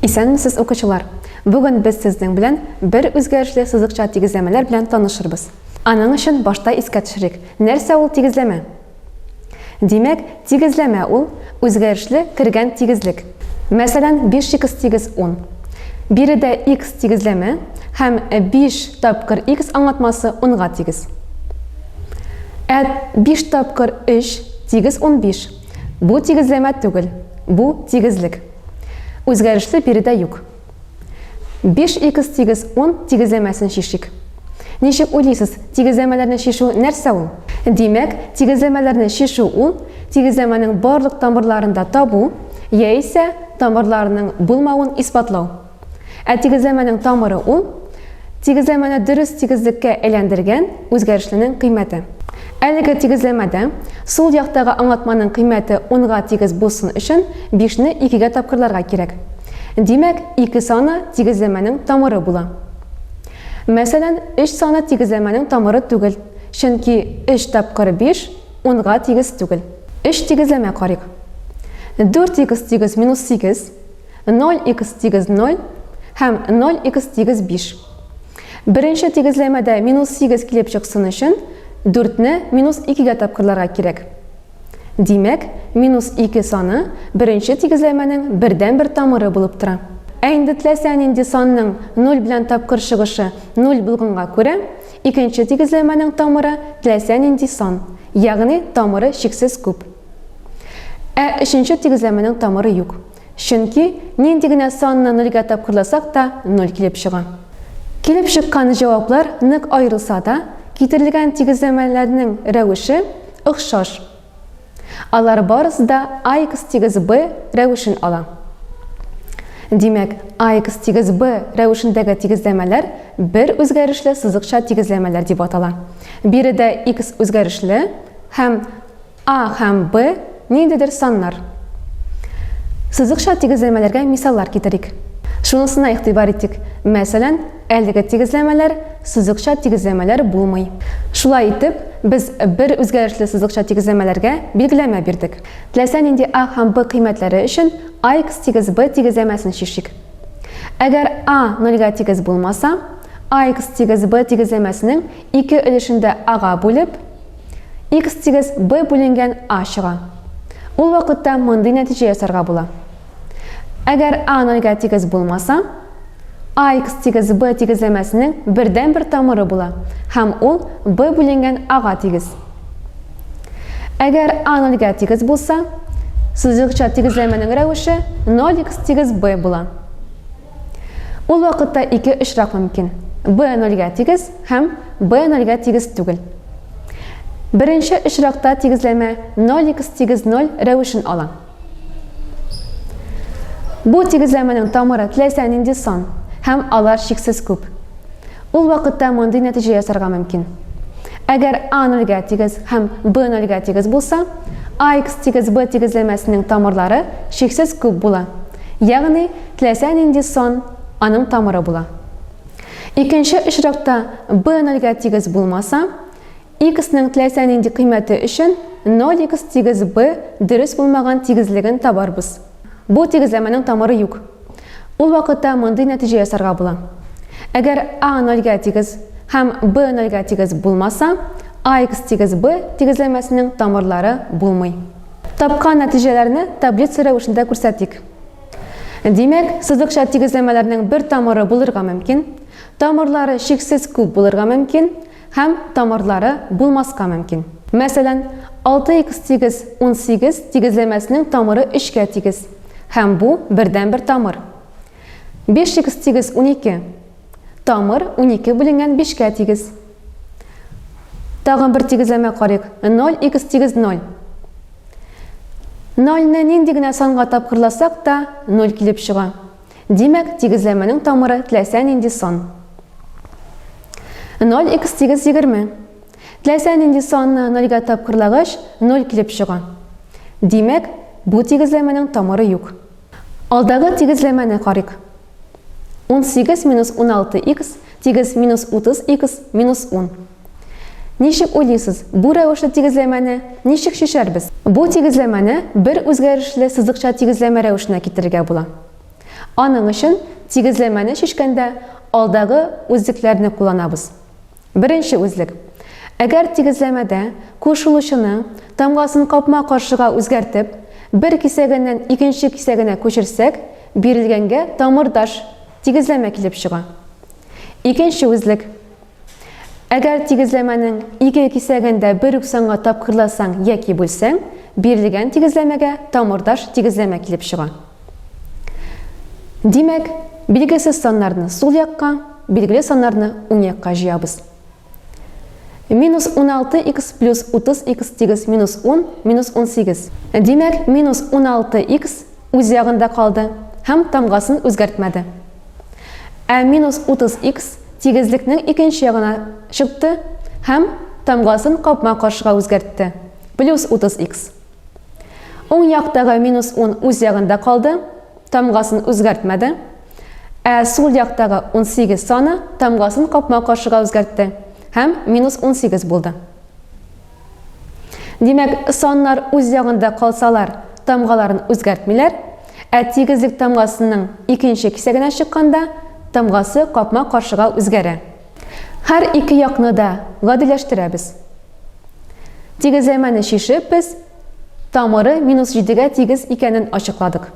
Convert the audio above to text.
Исәнмесез укучылар. Бүген без сезнең белән бер үзгәрешле сызыкча тигезләмәләр белән танышырбыз. Аның өчен башта искә төшерик. Нәрсә ул тигезләмә? Димәк, тигезләмә ул үзгәрешле кергән тигезлек. Мәсәлән, 5x тигез 10. Биредә x тигезләмә һәм 5 тапкыр x аңлатмасы 10-га тигез. 5 тапкыр 3 тигез 15. Бу тигезләмә түгел, бу тигезлек. Үзгәрешле биредә юк. 5x тигез 10 тигезләмәсен шишик. Ничек уйлыйсыз, тигезләмәләрне шишу нәрсә ул? Димәк, тигезләмәләрне шишу ул тигезләмәнең барлык тамырларында табу, яисә тамырларының булмавын исбатлау. Тигезләмәнең тамыры ул тигезләмәне дөрес тигезлеккә әйләндергән үзгәрешленең кыйммәте. Әлеге тигезләмәдә сул яктагы аңлатманың кыйммәте 10-га тигез булсын өчен 5-не 2-гә тапкырларга кирәк. Димәк, 2 саны тигезләмәнең тамыры була. Мәсәлән, 3 саны тигезләмәнең тамыры түгел, чөнки 3 тапкыр 5 10-га тигез түгел. 3 тигезләмә карыйк. 4x тигез минус 8, 0x тигез 0 һәм 0x тигез 5. Беренче тигезләмәдә минус 8 килеп чыксын өчен 4-не минус 2-гә тапкырларга кирәк. Димәк, минус 2 саны беренче тигезләмәнең бердән-бер тамыры булып тора. Инде теләсә нинди санның 0 белән тапкыр чыгышы 0 булганга күрә, икенче тигезләмәнең тамыры теләсә нинди сан, ягъни тамыры чиксез күп. Өченче тигезләмәнең тамыры юк. Чөнки нинди генә санны 0-гә тапкырласак та 0 килеп чыга. Килеп чыккан җаваплар нык аерылса да, китерелгән тигезләмәләрнең рәвеше охшаш. Алар барысы да ax тигез b рәвешен ала. Димәк, ax тигез b рәвешендәге тигезләмәләр бер үзгәрешле сызыкча тигезләмәләр дип атала. Биредә x үзгәрешле һәм a һәм b ниндидер саннар. Сызыкча тигезләмәләргә мисаллар китерик. Шунысына игътибар итик. Мәсәлән, әлеге тигезләмәләр сызыкча тигезләмәләр булмый. Шулай итеп, без бер үзгәрешле сызыкча тигезләмәләргә билгеләмә бирдек. Теләсә нинди a һәм b кыйммәтләре өчен ax тигез b тигезләмәсен шишик. Әгәр a 0-га тигез булмаса, ax тигез b тигезләмәсенең 2 өлешендә a-га бүлеп, x тигез b бүленгән a чыга. Ул вакытта мондый нәтиҗә ясарга була. Әгәр a 0-га тигез булмаса, ax тигез b тигезләмәсенең бердән-бер тамыры була һәм ул b бүленгән a-га тигез. Әгәр a 0-га тигез булса, сызыкча тигезләмәнең рәвеше 0x тигез b була. Ул вакытта 2 очрак мөмкин. b 0-га тигез һәм b 0-га тигез түгел. Беренче очракта тигезләмә 0x тигез 0 рәвешен ала. Бу тигезләмәнең тамыры теләсә нинди сан һәм алар чиксез күп. Ул вакытта мондый нәтиҗә ясарга мөмкин. Әгәр a 0-га тигез һәм b 0-га тигез булса, ax тигез b тигезләмәсенең тамырлары чиксез күп була. Ягъни теләсә нинди сан аның тамыры була. Икенче очракта b 0-га тигез булмаса, x-ның теләсә нинди кыйммәте өчен 0x тигез b дөрес булмаган тигезлеген табарбыз. Бу тигезләмәнең тамыры юк. Ул вакытта мондый нәтиҗә ясарга була. Әгәр a 0-га тигез һәм b 0-га тигез булмаса, ax тигез b тигезләмәсенең тамырлары булмый. Тапкан нәтиҗәләрне таблица рәвешендә күрсәтик. Димәк, сызыкча тигезләмәләрнең бер тамыры булырга мөмкин, тамырлары чиксез күп булырга мөмкин һәм тамырлары булмаска мөмкин. Мәсәлән, 6x тигез 18 тигезләмәсенең тамыры 3-кә тигез һәм бу бердән-бер тамыр. 5x тигез 12 тамыр 12 бүленгән 5-кә тигез. Тагын бер тигезләмә карыйк. 0x тигез 0. 0-ны нинди генә санга тапкырласак та 0 килеп чыга. Димәк, тигезләмәнең тамыры теләсә нинди сан. 0x тигез 20. Теләсә нинди санны 0-га тапкырлагач 0 килеп чыга. Димәк, бу тигезләмәнең тамыры юк. Алдагы тигезләмәне карыйк. 18 минус 16x тигез минус 30x минус 10. Ничек уйлыйсыз, бу рәвешле тигезләмәне ничек шишәрбез? Бу тигезләмәне бер үзгәрешле сызыкча тигезләмә рәвешенә китерергә була. Аның өчен тигезләмәне шишкәндә алдагы үзлекләрне кулланабыз. Беренче үзлек. Әгәр тигезләмәдә кушылучының тамгасын капма-каршыга үзгәртеп, бер кисәгеннән икенче кисәгенә күчерсәк, бирелгәнгә тамырдаш тигезләмә килеп чыга. Икенче үзлек. Әгәр тигезләмәнең ике кисәгендә бер үк санга тапкырласаң яки бүлсәң, бирелгән тигезләмәгә тамырдаш тигезләмә килеп чыга. Димәк, билгесез саннарны сул якка, билгеле саннарны уң якка җыябыз. Минус 16х плюс 30х тигез минус 10 минус 18. Димәк, минус 16х үз ягында калды һәм тамгасын үзгәртмәде. Ә минус 30х тигезлекнең икенче ягына чыкты һәм тамгасын капма-каршыга үзгәртте. Плюс 30х. Уң яктагы минус 10 үз ягында калды, тамгасын үзгәртмәде. Ә сул яктагы 18 саны тамгасын капма-каршыга үзгәртте һәм минус 18 булды. Димәк, саннар үз ягында калсалар, тамгаларын үзгәртмиләр, ә тигезлек тамгасының икенче кисәгенә чыкканда, тамгасы капма-каршыга үзгәрә. Һәр ике якны да гадиләштерәбез. Тигезләмәне шишеп, без тамыры минус 7-гә тигез икәнен ачыкладык.